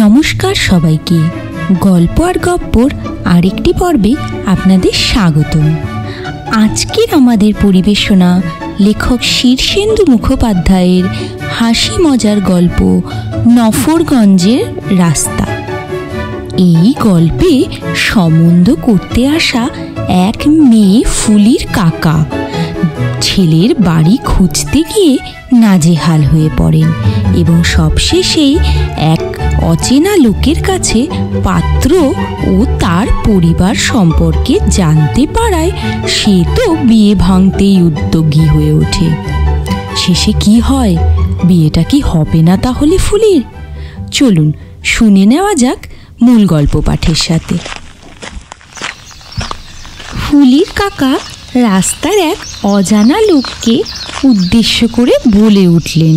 নমস্কার সবাইকে। গল্প আর গপ্পর আরেকটি পর্বে আপনাদের স্বাগতম। আজকের আমাদের পরিবেশনা লেখক শীর্ষেন্দু মুখোপাধ্যায়ের হাসি মজার গল্প নফরগঞ্জের রাস্তা। এই গল্পে সম্বন্ধ করতে আসা এক মেয়ে ফুলির কাকা ছেলের বাড়ি খুঁজতে গিয়ে নাজেহাল হয়ে পড়েন এবং সবশেষেই এক অচেনা লোকের কাছে পাত্র ও তার পরিবার সম্পর্কে জানতে পারায় সে তো বিয়ে ভাঙতেই উদ্যোগী হয়ে ওঠে। শেষে কি হয়? বিয়েটা কি হবে না তাহলে ফুলির? চলুন শুনে নেওয়া যাক মূল গল্প পাঠের সাথে। ফুলির কাকা রাস্তার এক অজানা লোককে উদ্দেশ্য করে বলে উঠলেন,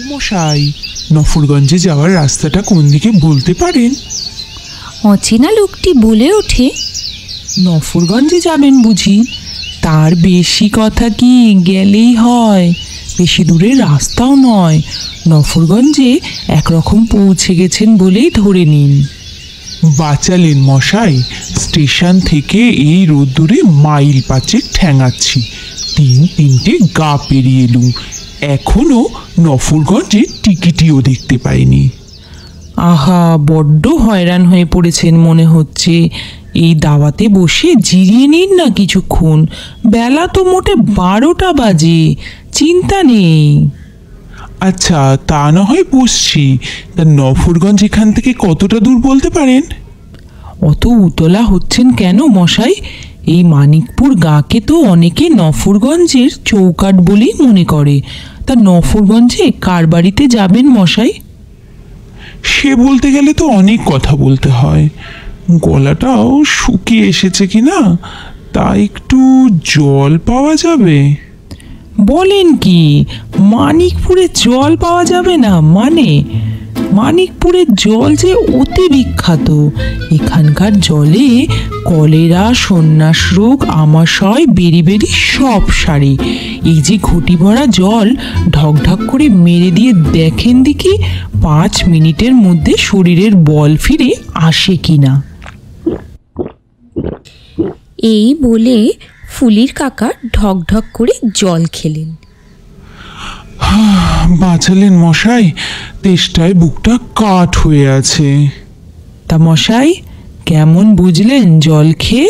মশাই, নফরগঞ্জে যাওয়ার রাস্তাটা কোন দিকে বলতে পারেন? অচেনা লোকটি বলে ওঠে, নফরগঞ্জে যাবেন বুঝি? তার বেশি কথা কি, গেলেই হয়। বেশি দূরের রাস্তাও নয়, নফরগঞ্জে একরকম পৌঁছে গেছেন বলেই ধরে নিন। বাঁচালেন মশাই, স্টেশন থেকে এই রোদ্দুরে মাইল পাঁচেক ঠ্যাঙাচ্ছি, তিনটে গা পেরিয়ে এলুম, এখনো নফরগঞ্জে টিকিটিও দেখতে পাইনি। আহা, বড্ড হয়রান হয়ে পড়েছেন মনে হচ্ছে। এই দাওয়াতে বসে জিরিয়ে নিন না কিছুক্ষণ, বেলা তো মোটে 12টা বাজে। চিন্তা নেই। আচ্ছা, তা না হয় বসছি, তা নফরগঞ্জ এখান থেকে কতটা দূর বলতে পারেন? অত উতলা হচ্ছেন কেন মশাই? এই মানিকপুর গাঁকে তো অনেকে নফরগঞ্জের চৌকাঠ বলেই মনে করে। তা নফরগঞ্জে কার বাড়িতে যাবেন মশাই? সে বলতে গেলে তো অনেক কথা বলতে হয়, গলাটাও শুকিয়ে এসেছে কিনা, তা একটু জল পাওয়া যাবে? বলেন কি, মানিকপুরে জল পাওয়া যাবে না? মানে মানিকপুরের জল যে অতি বিখ্যাত। এখানকার জলে কলেরা, সন্ন্যাস রোগ, আমাশয়, বেরি সব সারে। এই যে ঘটি ভরা জল ঢকঢক করে মেরে দিয়ে দেখেন দেখি 5 মিনিটের মধ্যে শরীরের বল ফিরে আসে কিনা। এই বলে ফুলির কাকা ঢকঢক করে জল খেলেন। বাঁচালেন মশাই, তেষ্টায় বুকটা কাঠ হয়ে আছে। তা মশাই, কেমন বুঝলেন জল খেয়ে?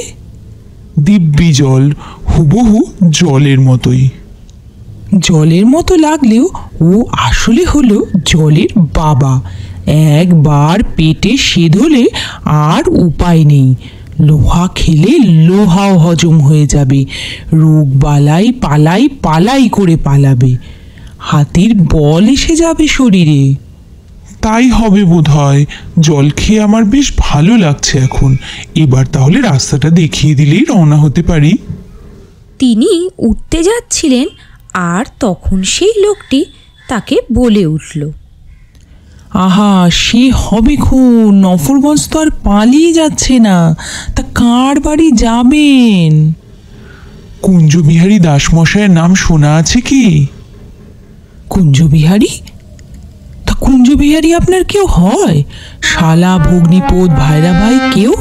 দিব্যি জল, হুবহু জলের মতোই। জলের মতো লাগলেও ও আসলে হলো জলের বাবা। একবার পেটে সেধ হলে আর উপায় নেই। লোহা খেলে লোহাও হজম হয়ে যাবে, রোগ বালাই পালাই করে পালাবে, হাতির বল এসে যাবে শরীরে। তাই হবে বোধ হয়। জল খেয়ে আমার বেশ ভালো লাগছে এখন। এবার তাহলে রাস্তাটা দেখিয়ে দিলেই রওনা হতে পারি। তিনি উঠতে যাচ্ছিলেন আর তখন সেই লোকটি তাকে বলে উঠল, আহা, সে হবে খুন। নফরগঞ্জ তো আর পালিয়ে যাচ্ছে না। তা কার বাড়ি যাবেন? কুঞ্জবিহারী দাসমশাইয়ের নাম শোনা আছে কি? কুঞ্জবিহারী? তা কুঞ্জবিহারী আপনার কেউ হয়? শালা, ভগ্নিপদ, ভাইরা ভাই কেউ?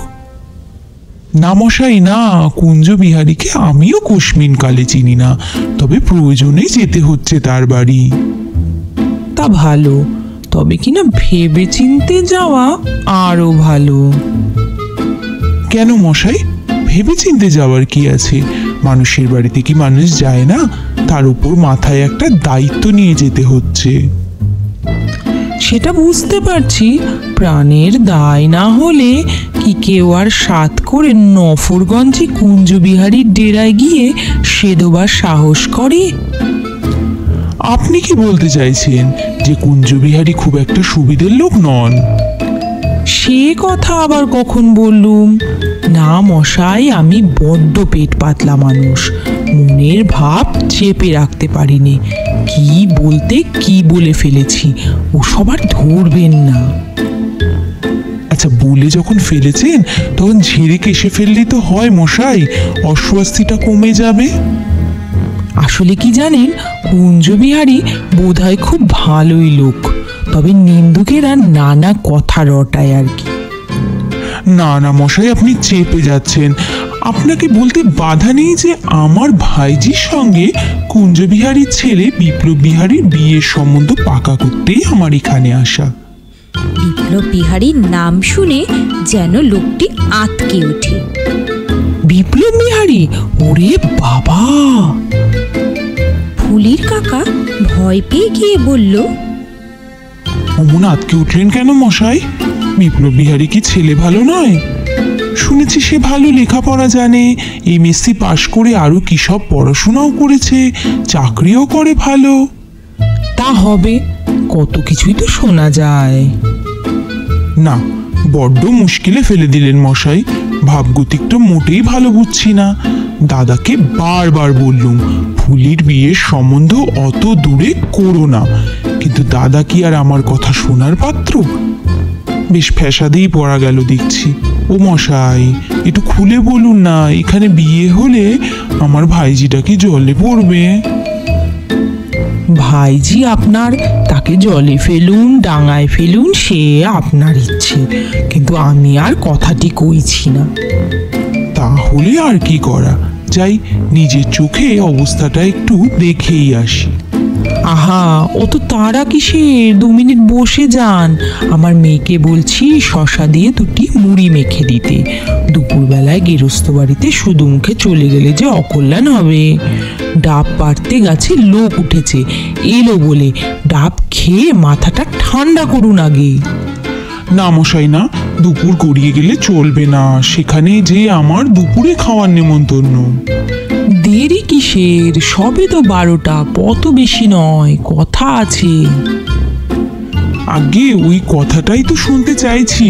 না মশাই, না, কুঞ্জবিহারীকে আমিও কুসমিন কালে চিনি না, তবে প্রয়োজনে যেতে হচ্ছে তার বাড়ি। তা ভালো, তবে কিনা ভেবে চিনতে যাওয়া আরো ভালো। কেন মশাই, ভেবে চিনতে যাওয়ার কি আছে? মানুষের বাড়িতে কি মানুষ যায় না? তার উপর মাথায় একটা দায়িত্ব নিয়ে যেতে হচ্ছে। সেটা বুঝতে পারছি, প্রাণের দায় না হলে কি কেউ আর সাত করে নফরগঞ্জে কুঞ্জবিহারীর ডেরায় গিয়ে সেদোবার সাহস করে? আপনি কি বলতে চাইছেন যে কুঞ্জবিহারী খুব একটা সুবিধের লোক নন? সে কথা আবার কখন বললুম? না মশাই, আমি বড্ড পেট পাতলা মানুষ, মনের ভাব চেপে রাখতে পারিনি। কি বলতে কি বলে ফেলেছি, ও সবার ধরবেন না। আচ্ছা, বলে যখন ফেলেছেন তখন ঝেড়ে কেসে ফেললেই তো হয় মশাই, অস্বস্তিটা কমে যাবে। আসলে কি জানেন, কুঞ্জবিহারী বোধহয় খুব ভালোই লোক, তবে নিন্দুকেরা নানা কথা রটায় আর কি। না না মশাই, আপনি চেপে যাচ্ছেন। আপনাকে বলতে বাধা নেই যে আমার ভাইজির সঙ্গে কুঞ্জবিহারীর ছেলে বিপ্লব বিহারীর বিয়ের সম্বন্ধ পাকা করতেই আমার এখানে আসা। বিপ্লব বিহারীর নাম শুনে যেন লোকটি আঁতকে ওঠে। বিপ্লব বিহারী? ওরে বাবা! ফুলির কাকা ভয় পেয়ে গিয়ে বলল, অমন আঁতকে উঠলেন কেন মশাই? বিপ্লব বিহারী কি ছেলে ভালো নয়? শুনেছি সে ভালো লেখাপড়া জানে, এমএসসি পাশ করে আরো কি সব পড়াশোনাও করেছে, চাকরিও করে ভালো। তা হবে, কত কিছুই তো শোনা যায়। না, বড্ড মুশকিলে ফেলে দিলেন মশাই। ভাবগতিকটা মোটেই ভালো বুঝছি না। দাদাকে বারবার বললুম ফুলির বিয়ের সম্বন্ধ অত দূরে করো না, কিন্তু দাদা কি আর আমার কথা শোনার পাত্র? বেশ ফ্যাসাদেই পড়া গেল দেখছি। ও মশাই, একটু খুলে বলুন না, এখানে বিয়ে হলে আমার ভাইজিটা কি জলে পড়বে? ভাইজি আপনার, তাকে জলে ফেলুন ডাঙায় ফেলুন সে আপনার ইচ্ছে, কিন্তু আমি আর কথাটি কইছি না। তাহলে আর কি করা, যাই নিজের চোখে অবস্থাটা একটু দেখেই আসি। আহা, ও তো তারা কিসের, 2 মিনিট বসে যান। আমার মেয়েকে বলছি শশা দিয়ে 2টি মুড়ি মেখে দিতে। দুপুরবেলায় গেরস্ত বাড়িতে শুধু মুখে চলে গেলে যে অকল্যাণ হবে। ডাব পাড়তে গাছে লোক উঠেছে, এলো বলে ডাব খেয়ে মাথাটা ঠান্ডা করুন আগে। না মশাই না, দুপুর গড়িয়ে গেলে চলবে না, সেখানে যে আমার দুপুরে খাওয়ার নেমন্তন্ন। দেরি কিসের, সবে তো 12টা, কত বেশি নয়, কথা আছে। আগে ওই কথাটাই তো শুনতে চাইছি।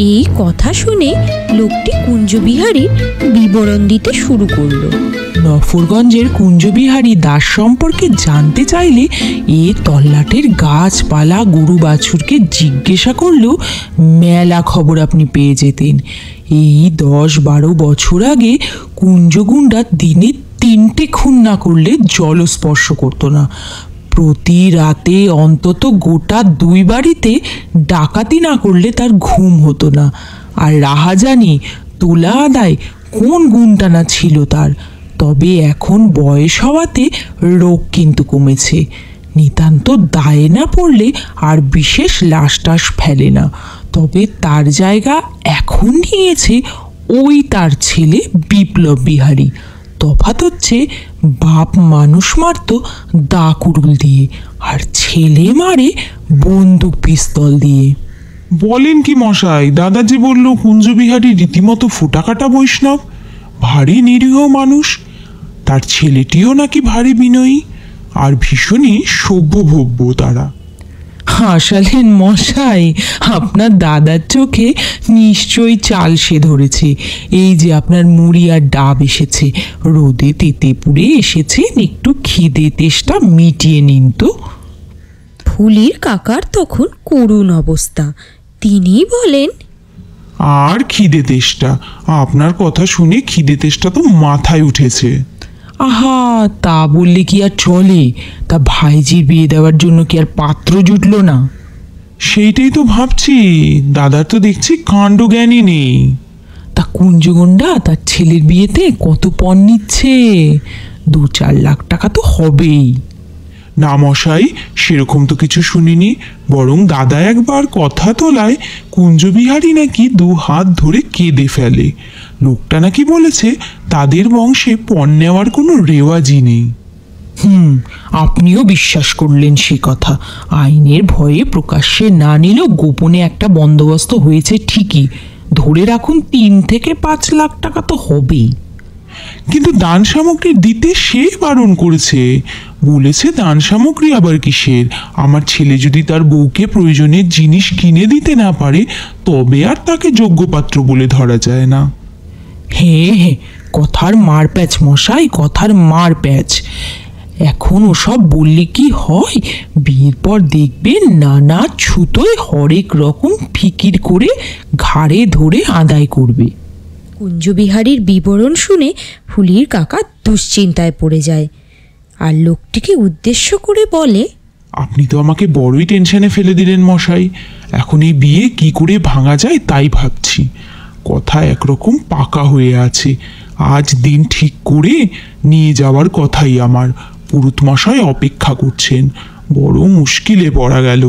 এই কথা শুনে লোকটি কুঞ্জবিহারীর বিবরণ দিতে শুরু করলো। নফরগঞ্জের কুঞ্জবিহারী দাস সম্পর্কে জানতে চাইলে এ তল্লাটের গাছপালা গরু বাছুরকে জিজ্ঞাসা করলেও মেলা খবর আপনি পেয়ে যেতেন। এই 10-12 বছর আগে কুঞ্জগুন্ডা দিনে 3টে খুন না করলে জলস্পর্শ করতো না। প্রতি রাতে অন্তত গোটা 2 বাড়িতে ডাকাতি না করলে তার ঘুম হতো না। আর রাহাজানি তোলা আদায় কোন গুণটা না ছিল তার। তবে এখন বয়স হওয়াতে রোগ কিন্তু কমেছে। নিতান্ত দায়ে না পড়লে আর বিশেষ লাশ ফেলে না। তবে তার জায়গা এখন নিয়েছে ওই তার ছেলে বিপ্লব বিহারী। তফাৎ হচ্ছে বাপ মানুষ মারত দা কুড়ুল দিয়ে, আর ছেলে মারে বন্দুক পিস্তল দিয়ে। বলেন কি মশাই? দাদা যে বলল কুঞ্জবিহারী রীতিমতো ফুটাকাটা বৈষ্ণব, ভারী নিরীহ মানুষ। তার ছেলেটিও নাকি ভারী বিনয়ী আর ভীষণই সভ্যভব্য। তারা হাসালেন মশাই, আপনার দাদার চোখে নিশ্চয়ই চাল সে ধরেছে। এই যে আপনার মুড়ি আর ডাব এসেছে, রোদে তেতে পুড়ে এসেছেন, একটু খিদে তেষ্টা মিটিয়ে নিন তো। ফুলির কাকার তখন করুণ অবস্থা। তিনি বলেন, আর খিদে তেষ্টা? আপনার কথা শুনে খিদে তেষ্টা তো মাথায় উঠেছে। আহা, তা বললে কি আর চলে? তা ভাইজির বিয়ে দেওয়ার জন্য কি আর পাত্র জুটলো না? সেইটাই তো ভাবছি, দাদার তো দেখছি কাণ্ড জ্ঞানই নেই। তা কুঞ্জগন্ডা তার ছেলের বিয়েতে কত পণ নিচ্ছে? 2-4 লাখ টাকা তো হবেই। না মশাই, সেরকম তো কিছু শুনিনি। বরং দাদা একবার কথা তোলায় কুঞ্জবিহারী নাকি 2 হাত ধরে কেঁদে ফেলে। লোকটা নাকি বলেছে তাদের বংশে পণ নেওয়ার কোনো রেওয়াজই নেই। আপনিও বিশ্বাস করলেন সে কথা? আইনের ভয়ে প্রকাশ্যে না নিলেও গোপনে একটা বন্দোবস্ত হয়েছে ঠিকই। ধরে রাখুন 3 থেকে 5 লাখ টাকা তো হবেই। কিন্তু দান সামগ্রী দিতে সে বারণ করেছে। বলেছে দান সামগ্রী আবার কিসের? আমার ছেলে যদি তার বউকে প্রয়োজনের জিনিস কিনে দিতে না পারে তবে আর তাকে যোগ্য পাত্র বলে ধরা যায় না। হ্যাঁ, কথার মারপ্যাচ মশাই, কথার মারপ্যাচ। এখন ওসব বললে কি হয়? বিয়ের পর দেখবেন নানা ছুতোয় হরেক রকম ফিকির করে ঘাড়ে ধরে আদায় করবে। কুঞ্জবিহারীর বিবরণ শুনে ফুলির কাকা দুশ্চিন্তায় পড়ে যায় আর লোকটিকে উদ্দেশ্য করে বলে, আপনি তো আমাকে বড়ই টেনশনে ফেলে দিলেন মশাই। এখন এই বিয়ে কি করে ভাঙা যায় তাই ভাবছি। কথা একরকম পাকা হয়ে আছে, আজ দিন ঠিক করে নিয়ে যাওয়ার কথাই আমার। পুরুত মশাই অপেক্ষা করছেন, বড় মুশকিলে পড়া গেল।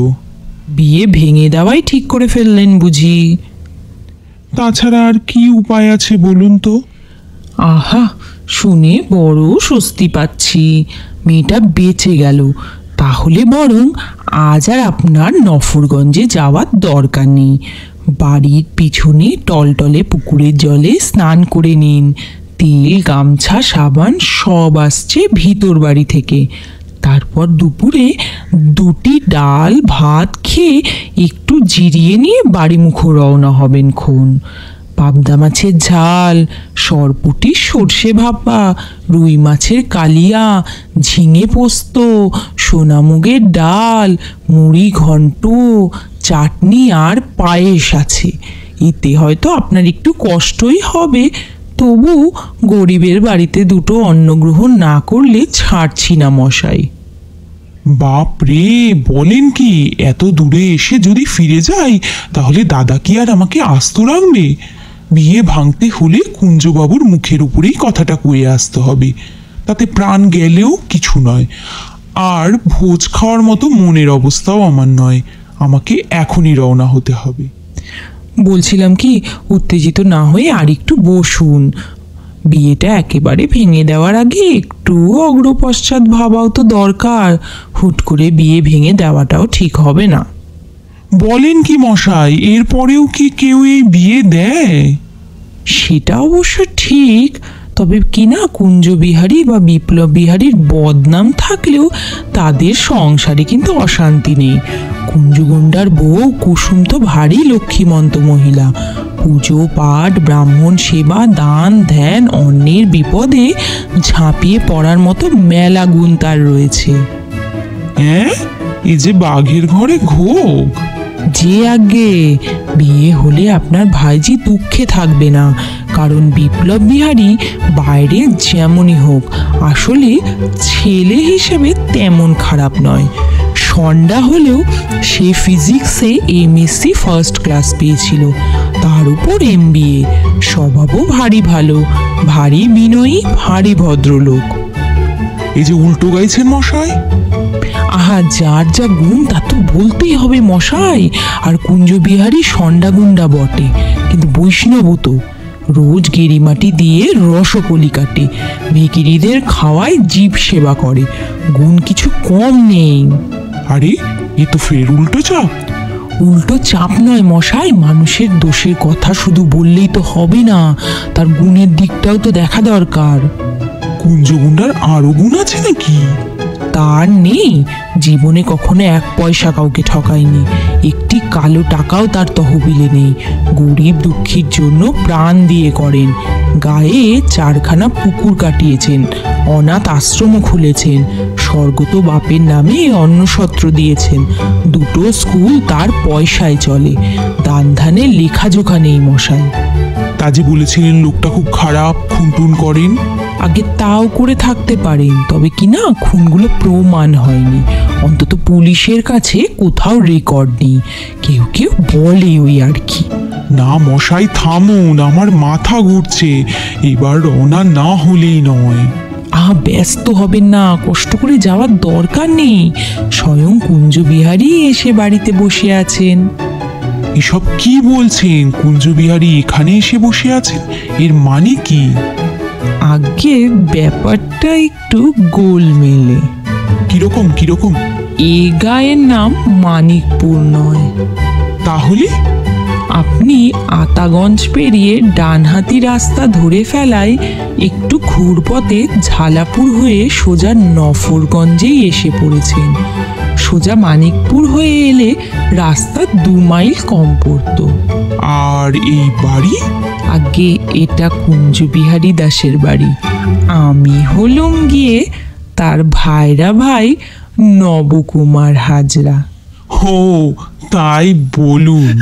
বিয়ে ভেঙে দেওয়াই ঠিক করে ফেললেন বুঝি? তাছাড়া আর কি উপায় আছে বলুন তো? আহা, শুনে বড় স্বস্তি পাচ্ছি, মেয়েটা বেঁচে গেল। তাহলে বরং আজ আর আপনার নফরগঞ্জে যাওয়ার দরকার নেই। বাড়ির পিছনে টলটলে পুকুরের জলে স্নান করে নিন। তেল, গামছা, সাবান সব আসছে ভিতর বাড়ি থেকে। তারপর দুপুরে 2টি ডাল ভাত খেয়ে একটু জিরিয়ে নিয়ে বাড়ি মুখো রওনা হবেন খন। পাবদা মাছের ঝাল, সরপুঁটির সর্ষে ভাপা, রুই মাছের কালিয়া, ঝিঙে পোস্ত, সোনামুগের ডাল, মুড়ি ঘন্ট, চাটনি আর পায়েস আছে। এতে হয়তো আপনার একটু কষ্টই হবে, তবু গরিবের বাড়িতে দুটো অন্নগ্রহণ না করলে ছাড়ছি না মশাই। বাপ রে, বলেন কি? এত দূরে এসে যদি ফিরে যাই তাহলে দাদা কি আর আমাকে আস্ত রাখবে? বিয়ে ভাঙতে হলে কুঞ্জবাবুর মুখের উপরেই কথাটা কয়ে আসতে হবে, তাতে প্রাণ গেলেও কিছু নয়। আর ভোজ খাওয়ার মতো মনের অবস্থাও আমার নয়, আমাকে এখনই রওনা হতে হবে। বলছিলাম কি, উত্তেজিত না হয়ে আর একটু বসুন। বিয়েটা একেবারে ভেঙে দেওয়ার আগে একটু অগ্রপশ্চাৎ ভাবাও তো দরকার। হুট করে বিয়ে ভেঙে দেওয়াটাও ঠিক হবে না। বলেন কি মশাই, এরপরেও কি কেউ এই বিয়ে দেয়? সেটা অবশ্য ঠিক, তবে কিনা কুঞ্জবিহারী বা বিপ্লব বিহারীর বদনাম থাকলেও তাদের সংসারে কিন্তু অশান্তি নেই। কুঞ্জগুন্ডার বউ কুসুম তো ভারী লক্ষ্মীমন্ত মহিলা। পুজো পাঠ, ব্রাহ্মণ সেবা, দান ধ্যান, অন্যের বিপদে ঝাঁপিয়ে পড়ার মতো মেলা গুণ তার রয়েছে। হ্যাঁ, এই যে বাঘের ঘরে ঘোগ। যে আগে বিয়ে হলে আপনার ভাইজি দুঃখে থাকবে না, কারণ বিপ্লব বিহারী বাইরে যেমনই হোক আসলে ছেলে হিসেবে তেমন খারাপ নয়। সন্ডা হলেও সে ফিজিক্সে MSc ফার্স্ট ক্লাস পেয়েছিল, তার উপর MBA। স্বভাবও ভারী ভালো, ভারী বিনয়ী, ভারী ভদ্রলোক। এই যে উল্টো গাইছেন মশাই। আহা, যার যা গুণ তা তো বলতেই হবে মশাই। আর কুঞ্জবিহারী সন্ডাগুন্ডা বটে, কিন্তু বৈষ্ণব তো। রোজ গেরিমাটি দিয়ে রসকলি কাটে, ভিখিরিদের খাওয়ায় জীব সেবা করে। গুণ কিছু কম নেই। আরে, এ তো ফের উল্টো চাপ। উল্টো চাপ নয় মশাই, মানুষের দোষের কথা শুধু বললেই তো হবে না, তার গুণের দিকটাও তো দেখা দরকার। কুঞ্জগুন্ডার আরো গুণ আছে নাকি? তার নেই, জীবনে কখনো 1 পয়সা কাউকে ঠকায়নি। একটি কালো টাকাও তার তহবিলে নেই। গরিব দুঃখীর জন্য প্রাণ দিয়ে করেন। গায়ে 4খানা পুকুর কাটিয়েছেন, অনাথ আশ্রমও খুলেছেন, স্বর্গত বাপের নামে অন্নসত্র দিয়েছেন। 2টো স্কুল তার পয়সায় চলে। দান ধানে লেখাজোখা নেই মশাই। তা যে বলেছিলেন লোকটা খুব খারাপ, খুনটুন করেন। আগে তাও করে থাকতে পারেন, তবে কি না খুনগুলো প্রমাণ হয়নি। অন্তত পুলিশের কাছে কোথাও রেকর্ড নেই। কেউ কেউ বলে ওই আর কি। না মশাই, থামুন, আমার মাথা ঘুরছে। এবার রওনা না হলেই নয়। ব্যস্ত হবেন না, কষ্ট করে যাওয়ার দরকার নেই। স্বয়ং কুঞ্জবিহারী এসে বাড়িতে বসে আছেন। এসব কি বলছেন? কুঞ্জবিহারী এখানে এসে বসে আছেন, এর মানে কি? আগে ব্যাপারটা একটু গোলমেলে। কিরকম কিরকম? এ গায়ের নাম মানিকপুর নয়। তাহলে? আপনি আতাগঞ্জ পেরিয়ে ডানহাতি রাস্তা ধরে ফেলায় একটু ঘুরপথে ঝালাপুর হয়ে সোজা নফরগঞ্জেই এসে পড়েছেন। সোজা মানিকপুর হয়ে এলে রাস্তা 2 মাইল কম পড়তো। আর এই বাড়ি? আগে এটা কুঞ্জবিহারী দাসের বাড়ি। আমি হলুম গিয়ে তার ভাইরা ভাই নবকুমার হাজরা। হো, তাই বলুন।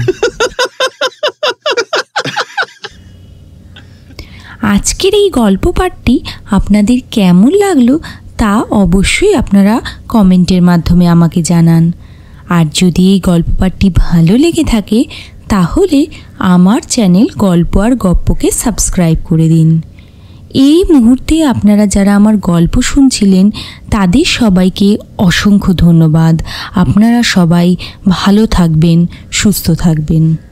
আজকের এই গল্প পাঠটি আপনাদের কেমন লাগলো তা অবশ্যই আপনারা কমেন্টের মাধ্যমে আমাকে জানান। আর যদি এই গল্প পাঠটি ভালো লেগে থাকে তাহলে আমার চ্যানেল গল্প আর গপ্পকে সাবস্ক্রাইব করে দিন। এই মুহূর্তে আপনারা যারা আমার গল্প শুনছিলেন তাদের সবাইকে অসংখ্য ধন্যবাদ। আপনারা সবাই ভালো থাকবেন, সুস্থ থাকবেন।